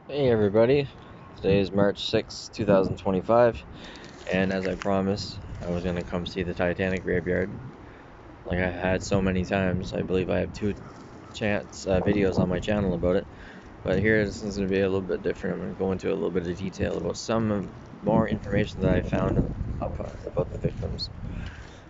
Hey everybody, today is March 6th, 2025, and as I promised, I was going to come see the Titanic graveyard, like I had so many times. I believe I have two videos on my channel about it, but here this is going to be a little bit different. I'm going to go into a little bit of detail about more information that I found about the victims.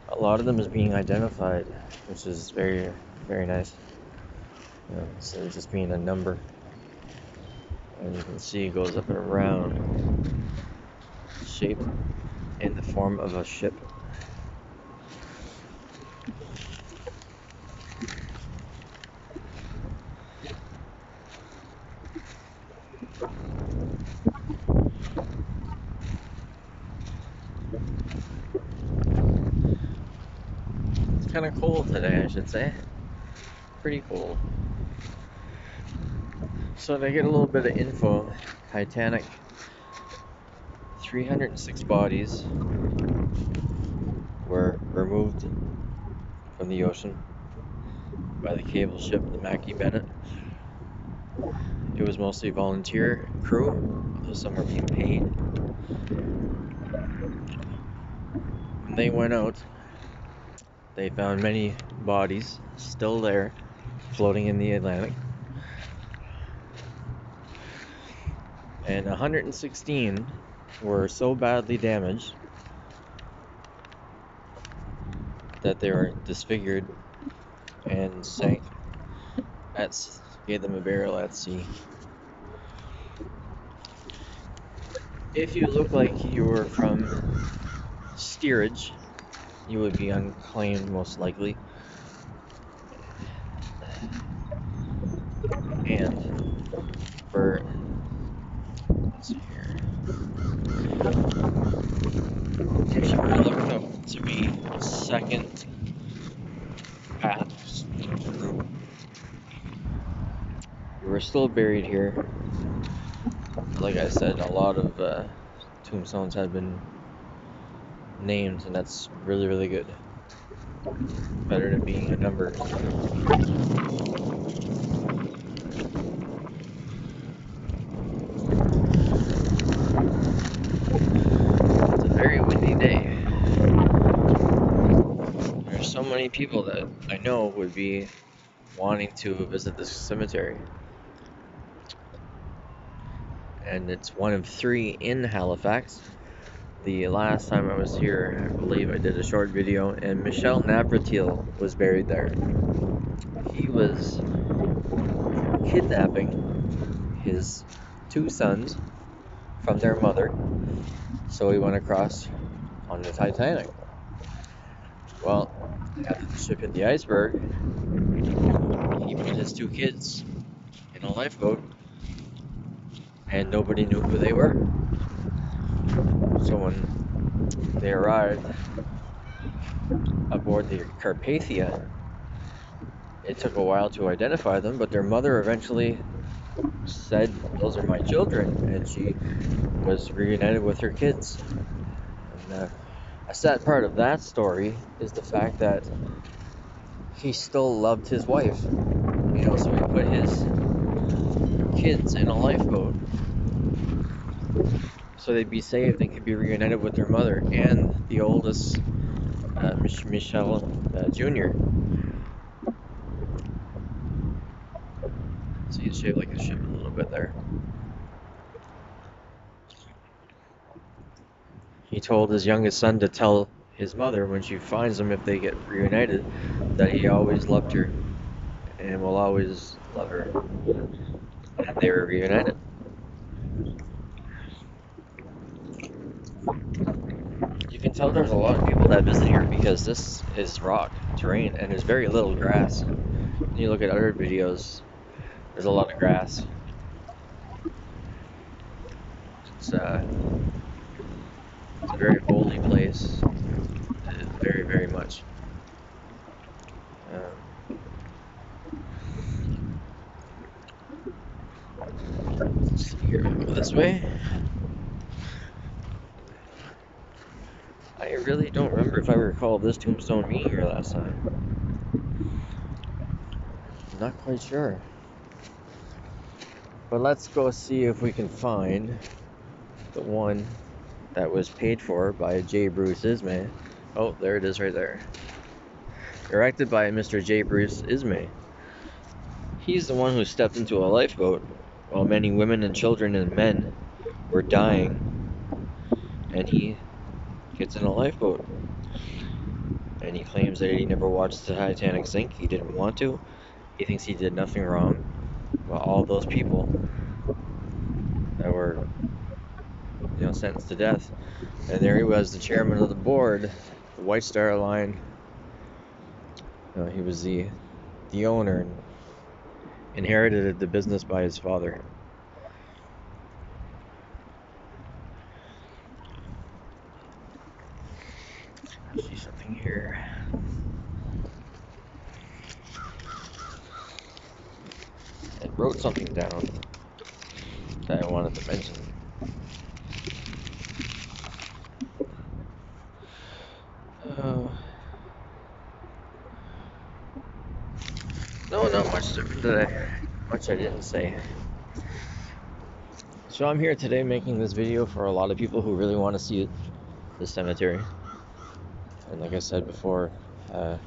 A lot of them is being identified, which is very, very nice. Instead of just being a number. And you can see it goes up and around, shape in the form of a ship. It's kind of cold today, I should say. Pretty cold. So to get a little bit of info, Titanic, 306 bodies were removed from the ocean by the cable ship, the Mackie Bennett. It was mostly volunteer crew, although some were being paid. When they went out, they found many bodies still there, floating in the Atlantic. And 116 were so badly damaged that they were disfigured and sank gave them a burial at sea. If you look like you were from steerage, you would be unclaimed most likely. And let's see here, if you were looked up to be second path group, you were still buried here. Like I said, a lot of tombstones have been named, and that's really, really good. Better than being a number. It's a very windy day. There's so many people that I know would be wanting to visit this cemetery. And it's one of 3 in Halifax. The last time I was here, I believe I did a short video, and Michel Navratil was buried there. He was kidnapping his 2 sons from their mother, so he went across on the Titanic. Well, after the ship hit the iceberg, he put his 2 kids in a lifeboat, and nobody knew who they were. So when they arrived aboard the Carpathia, it took a while to identify them, but their mother eventually said, "Those are my children," and she was reunited with her kids. And a sad part of that story is the fact that he still loved his wife. So he put his kids in a lifeboat so they'd be saved and could be reunited with their mother and the oldest, Michel Jr. So he's shaped like a ship a little bit there. He told his youngest son to tell his mother when she finds him, if they get reunited, that he always loved her and will always love her. And they were reunited. You can tell there's a lot of people that visit here because this is rock terrain and there's very little grass. When you look at other videos, there's a lot of grass. It's a very holy place, very, very much. Let's see here, we'll go this way. I really don't remember if I recall this tombstone being here last time. I'm not quite sure. But let's go see if we can find the one that was paid for by J. Bruce Ismay. Oh, there it is right there. Erected by Mr. J. Bruce Ismay. He's the one who stepped into a lifeboat while many women and children and men were dying, and he gets in a lifeboat. And he claims that he never watched the Titanic sink. He didn't want to. He thinks he did nothing wrong. But all those people that were, sentenced to death. And there he was, the chairman of the board, the White Star Line. He was the owner and inherited the business by his father. I see something here. I wrote something down that I wanted to mention. No, not much today. Much I didn't say. So I'm here today making this video for a lot of people who really want to see the cemetery. And like I said before, I've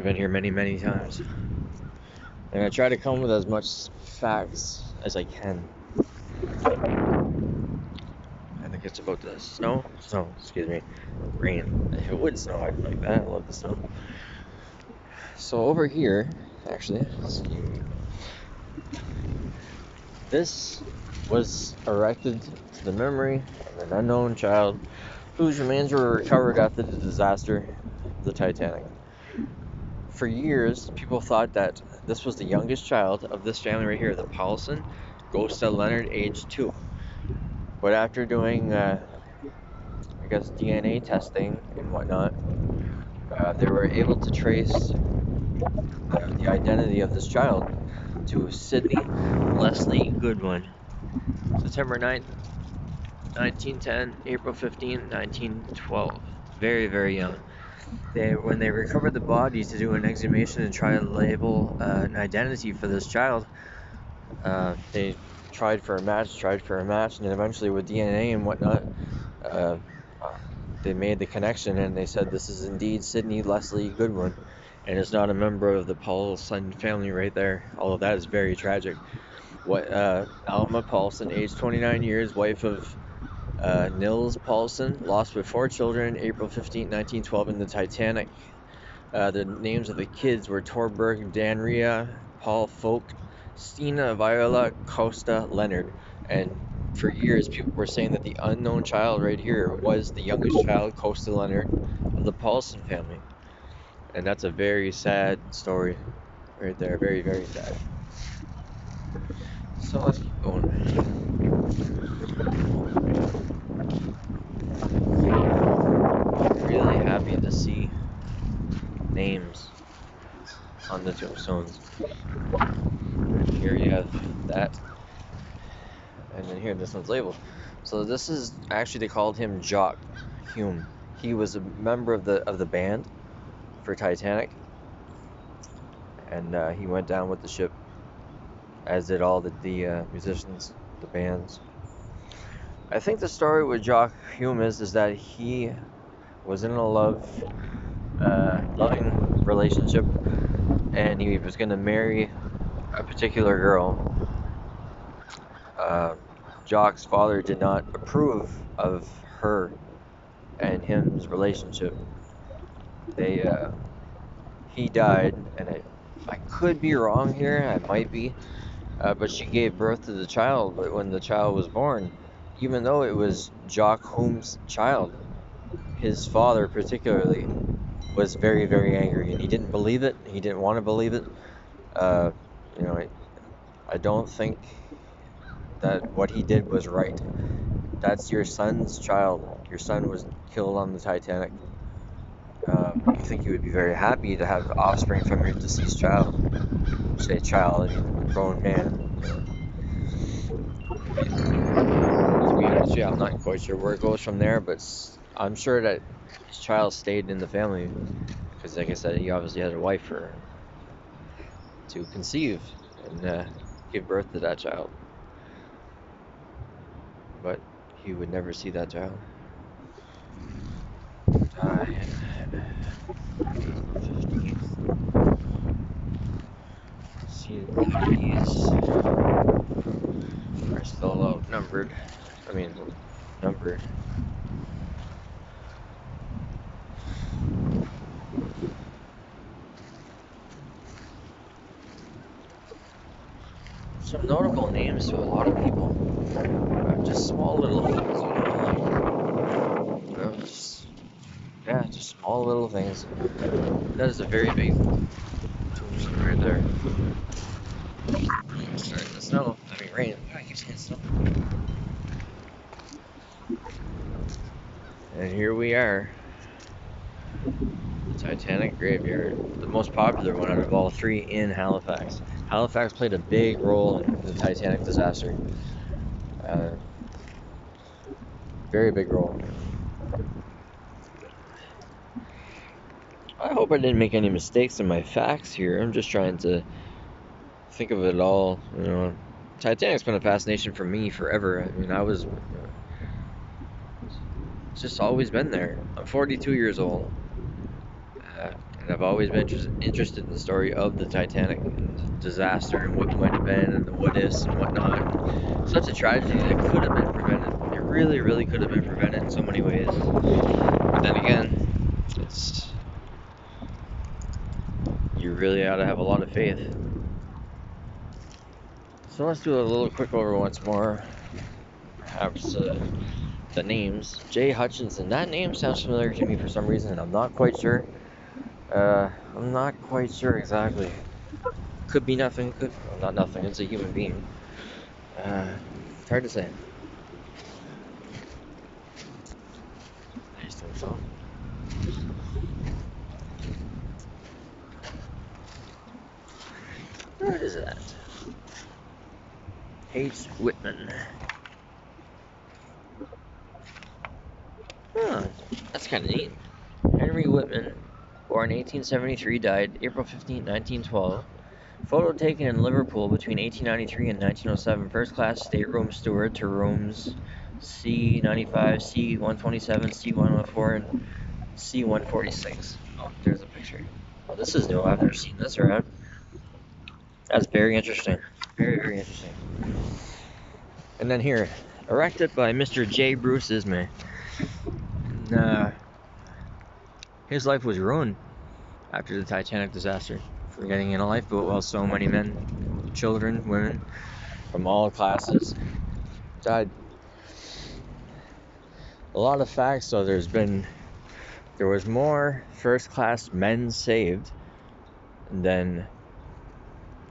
been here many, many times. And I try to come with as much facts as I can. I think it's about to snow, excuse me, rain. If it would snow, I'd like that. I love the snow. So over here, actually, this was erected to the memory of an unknown child whose remains were recovered after the disaster of the Titanic. For years, people thought that this was the youngest child of this family right here, the Paulson, Gosta Leonard, age 2. But after doing, DNA testing and whatnot, they were able to trace the identity of this child to Sydney Leslie Goodwin. September 9th, 1910, April 15th, 1912. Very, very young. When they recovered the bodies to do an exhumation and try to label an identity for this child, they tried for a match, and then eventually with DNA and whatnot, they made the connection and they said this is indeed Sydney Leslie Goodwin, and it's not a member of the Paulson family right there, although that is very tragic. Alma Paulson, age 29 years, wife of Nils Paulson, lost with 4 children, April 15, 1912, in the Titanic. The names of the kids were Torberg Danria, Paul Folk, Stina Viola, Costa Leonard. And for years, people were saying that the unknown child right here was the youngest child, Costa Leonard, of the Paulson family. And that's a very sad story right there. Very, very sad. So let's keep going. Really happy to see names on the tombstones. Here you have that, and then here this one's labeled. So this is actually, they called him Jock Hume. He was a member of the band for Titanic, and he went down with the ship, as did all the musicians, the bands. I think the story with Jock Hume is that he was in a loving relationship, and he was going to marry a particular girl. Jock's father did not approve of her and him's relationship. He died, and I could be wrong here, I might be, but she gave birth to the child. But when the child was born, even though it was Jock Hume's child, his father particularly was very, very angry, and he didn't believe it. He didn't want to believe it. I don't think that what he did was right. That's your son's child. Your son was killed on the Titanic. You think you would be very happy to have offspring from your deceased child. Say child, I mean grown man. To be honest with you, I'm not quite sure where it goes from there, but I'm sure that his child stayed in the family, because like I said, he obviously had a wife to conceive, and give birth to that child. But he would never see that child. Died. Seniors are still outnumbered. I mean, numbered. Some notable names to a lot of people. Just small little things, just small little things. That is a very big tombstone right there. It's starting to snow. I mean, rain. I keep saying snow. And here we are. The Titanic graveyard. The most popular one out of all three in Halifax. Halifax played a big role in the Titanic disaster. Very big role. I hope I didn't make any mistakes in my facts here. I'm just trying to think of it all. Titanic's been a fascination for me forever. I mean, it's just always been there. I'm 42 years old, and I've always been interested in the story of the Titanic and the disaster and what might have been and the what ifs and whatnot. Such a tragedy that could have been prevented. It really, really could have been prevented in so many ways. But then again, you really ought to have a lot of faith. So let's do a little quick over once more. Perhaps the names. Jay Hutchinson. That name sounds familiar to me for some reason, and I'm not quite sure. I'm not quite sure exactly. Could be nothing. Not nothing. It's a human being. It's hard to say. I just think so. What is that? H. Whitman. Huh, that's kind of neat. Henry Whitman, born 1873, died April 15, 1912. Photo taken in Liverpool between 1893 and 1907. First class stateroom steward to rooms C95, C127, C104, and C146. Oh, there's a picture. Oh, this is new. I've never seen this around. That's very interesting. Very, very interesting. And then here, erected by Mr. J. Bruce Ismay. His life was ruined after the Titanic disaster for getting in a lifeboat while so many men, children, women from all classes died. A lot of facts, though. There was more first class men saved than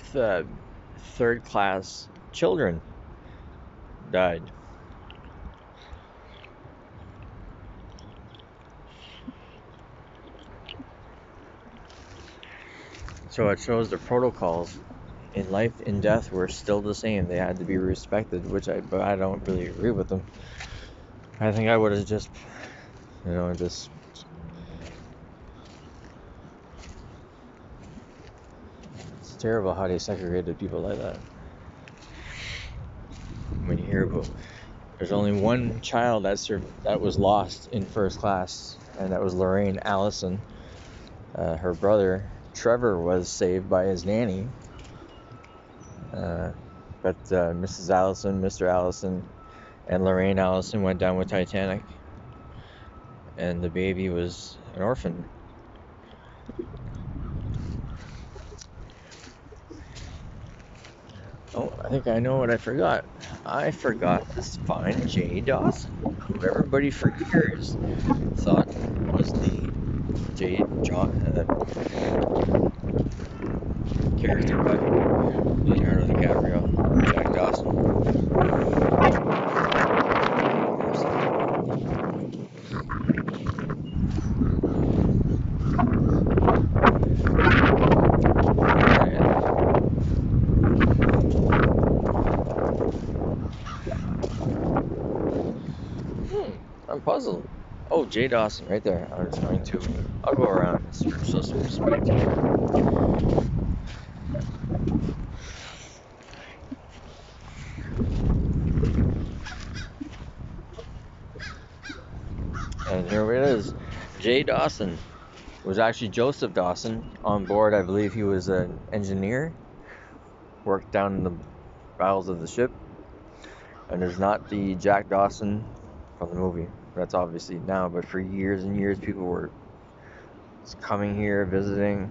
third class children died. So it shows the protocols in life and death were still the same. They had to be respected, but I don't really agree with them. I think I would have just it's terrible how they segregated people like that. When you hear about, there's only one child that was lost in first class, and that was Lorraine Allison. Her brother Trevor was saved by his nanny, but Mrs. Allison, Mr. Allison, and Lorraine Allison went down with Titanic, and the baby was an orphan. Oh, I think I know what I forgot. I forgot to find Jay Dawson, who everybody for years thought was the character by Leonardo DiCaprio, Jack Dawson. I'm puzzled. Oh, Jay Dawson, right there. I'll go around. So spectacular. Here it is. Jay Dawson. It was actually Joseph Dawson on board. I believe he was an engineer, worked down in the bowels of the ship, and is not the Jack Dawson from the movie. That's obviously now, but for years and years, people were just coming here, visiting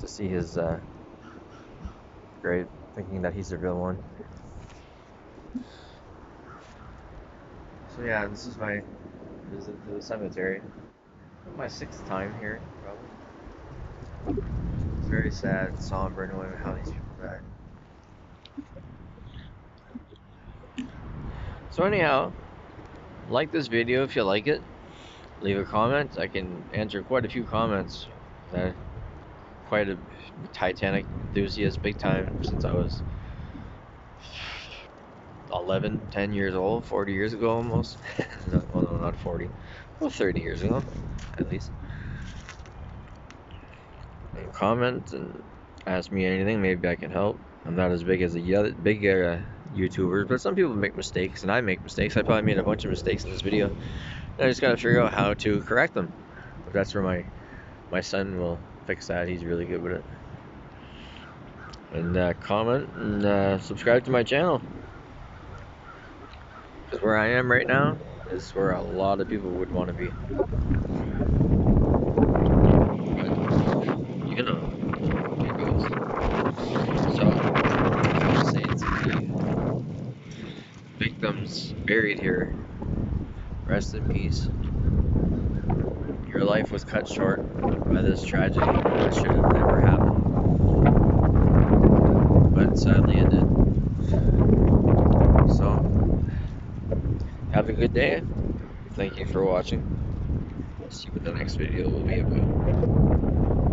to see his grave, thinking that he's the real one. So yeah, this is my visit to the cemetery. My 6th time here, probably. It's very sad, somber, knowing how these people died. So anyhow, like this video if you like it. Leave a comment. I can answer quite a few comments. Quite a Titanic enthusiast, big time, since I was 10 years old, 40 years ago almost. Well, no, not 40. Well, 30 years ago, at least. And comment and ask me anything. Maybe I can help. I'm not as big as the other big YouTubers, but some people make mistakes, and I make mistakes. I probably made a bunch of mistakes in this video. And I just gotta figure out how to correct them. But that's where my son will fix that. He's really good with it. And comment and subscribe to my channel. Because where I am right now is where a lot of people would want to be. But, you know, it goes. So, I would say to the victims buried here, rest in peace. Your life was cut short by this tragedy that should have never happened. But sadly it did. So, have a good day. Thank you for watching. See what the next video will be about.